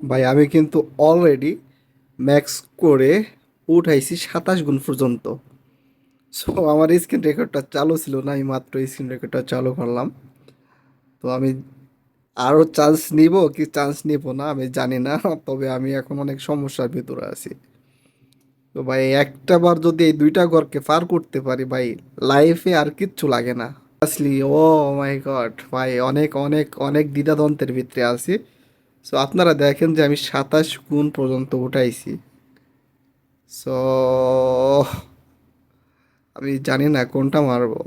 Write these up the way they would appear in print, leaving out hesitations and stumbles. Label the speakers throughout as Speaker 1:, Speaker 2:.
Speaker 1: ভাই আমি কিন্তু অলরেডি ম্যাক্স করে উঠাইছি 27 গুণ পর্যন্ত। সো আমার স্ক্রিন রেকর্ডটা চালু ছিল না, আমি মাত্র স্ক্রিন রেকর্ডটা চালু করলাম। তো আমি আরও চান্স নিব কি চান্স নিব না আমি জানি না, তবে আমি এখন অনেক সমস্যার ভিতরে আছি। তো ভাই একটা বার যদি এই দুইটা ঘরকে পার করতে পারি ভাই, লাইফে আর কিচ্ছু লাগে না আসলি। ও মাই গড ভাই, অনেক অনেক অনেক দ্বিধাদ্বন্দ্বের ভিতরে আছি। সো আপনারা দেখেন যে আমি 27 গুণ পর্যন্ত উঠাইছি। সো আমি জানি না কোনটা মারবো।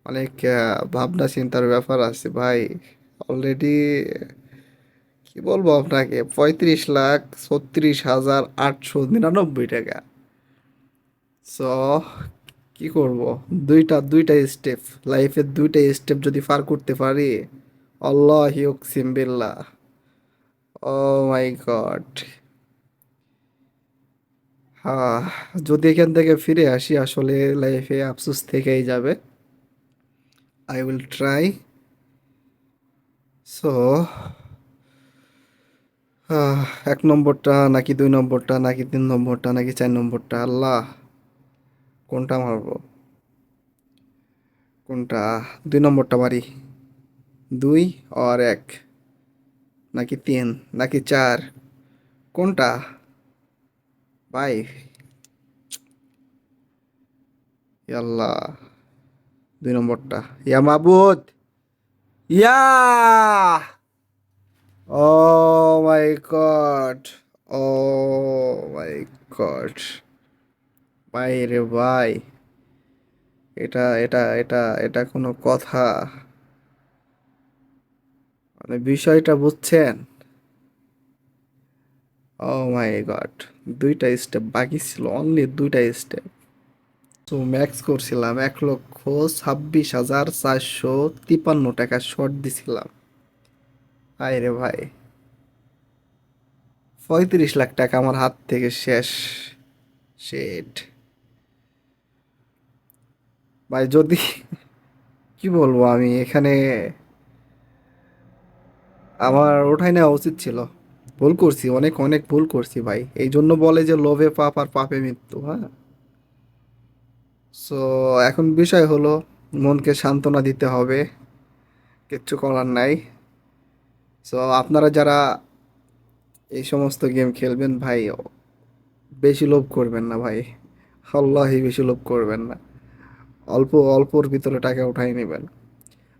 Speaker 1: অনেক ভাবনা চিন্তার ব্যাপার আছে ভাই। অলরেডি কি বলবো আপনাকে, 35,36,899 টাকা। সো কি করব, দুইটা দুইটা স্টেপ, লাইফের দুইটা স্টেপ যদি পার করতে পারি, আল্লাহ ইউকসিম বিল্লাহ, ও মাই গড। হ্যাঁ, যদি এখান থেকে ফিরে আসি আসলে লাইফে আফসোস থেকেই যাবে। I will try. সো 1 নম্বরটা নাকি 2 নম্বরটা নাকি 3 নম্বরটা নাকি 4 নম্বরটা, আল্লাহ কোনটা মারবো, কোনটা? 2 নম্বরটা মারি। 2 আর 1, নাকি 3 নাকি 4, কোনটা ভাই? আল্লাহ, 2 নম্বরটা। ইয়া মাবুদ, ইয়া, ও মাই গড, ও মাই গড, ভাই রে ভাই, এটা কোনো কথা? মানে বিষয়টা বুঝছেন? ও মাই গড, দুইটা স্টেপ বাকি ছিল, অনলি দুইটা স্টেপ। তো ম্যাক্স করছিলাম 1,26,453 টাকা শর্ট দিছিলাম। হায় রে ভাই, 35 লাখ টাকা আমার হাত থেকে শেষ। শেট ভাই, যদি কি বলবো আমি এখানে, আমার ওঠাই নেওয়া উচিত ছিল। ভুল করছি, অনেক অনেক ভুল করছি ভাই। এই জন্য বলে যে লোভে পাপ আর পাপে মৃত্যু, হ্যাঁ। সো এখন বিষয় হলো মনকে সান্ত্বনা দিতে হবে, কিচ্ছু করার নাই। সো আপনারা যারা এই সমস্ত গেম খেলবেন ভাই, বেশি লোভ করবেন না ভাই, আল্লাহি বেশি লোভ করবেন না। অল্প অল্পর ভিতরে টাকা উঠাই নেবেন।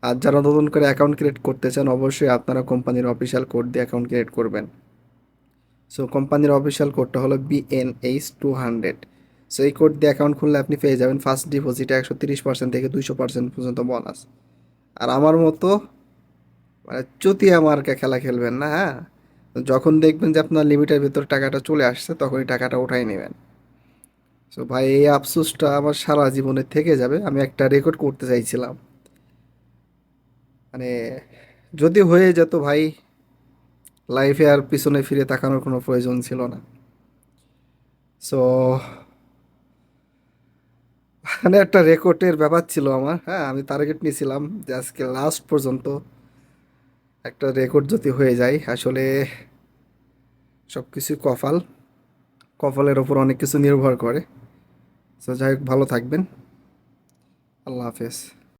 Speaker 1: আর যারা নতুন করে অ্যাকাউন্ট ক্রিয়েট করতে চান, অবশ্যই আপনারা কোম্পানির অফিসিয়াল কোড দিয়ে অ্যাকাউন্ট ক্রিয়েট করবেন। সো কোম্পানির অফিসিয়াল কোডটা হলো BNH200। সো এই কোড দিয়ে অ্যাকাউন্ট খুললে আপনি পেয়ে যাবেন ফার্স্ট ডিপোজিটে 130% থেকে 200% পর্যন্ত বোনাস। আর আমার মতো মানে চুতিয়া মার্কা খেলা খেলবেন না, হ্যাঁ। যখন দেখবেন যে আপনার লিমিটের ভিতর টাকাটা চলে আসছে, তখনই টাকাটা উঠাই নেবেন। সো ভাই, এই আফসোসটা আমার সারা জীবনে থেকে যাবে। আমি একটা রেকর্ড করতে চাইছিলাম, মানে যদি হয়ে যেত ভাই, লাইফে আর পিছনে ফিরে তাকানোর কোনো প্রয়োজন ছিল না। সো মানে একটা রেকর্ডের ব্যাপার ছিল আমার, হ্যাঁ। আমি টার্গেট নিয়েছিলাম যে আজকে লাস্ট পর্যন্ত একটা রেকর্ড যদি হয়ে যায়। আসলে সব কিছুই কপাল, কপালের ওপর অনেক কিছু নির্ভর করে। সো যাই হোক, ভালো থাকবেন। আল্লাহ হাফেজ।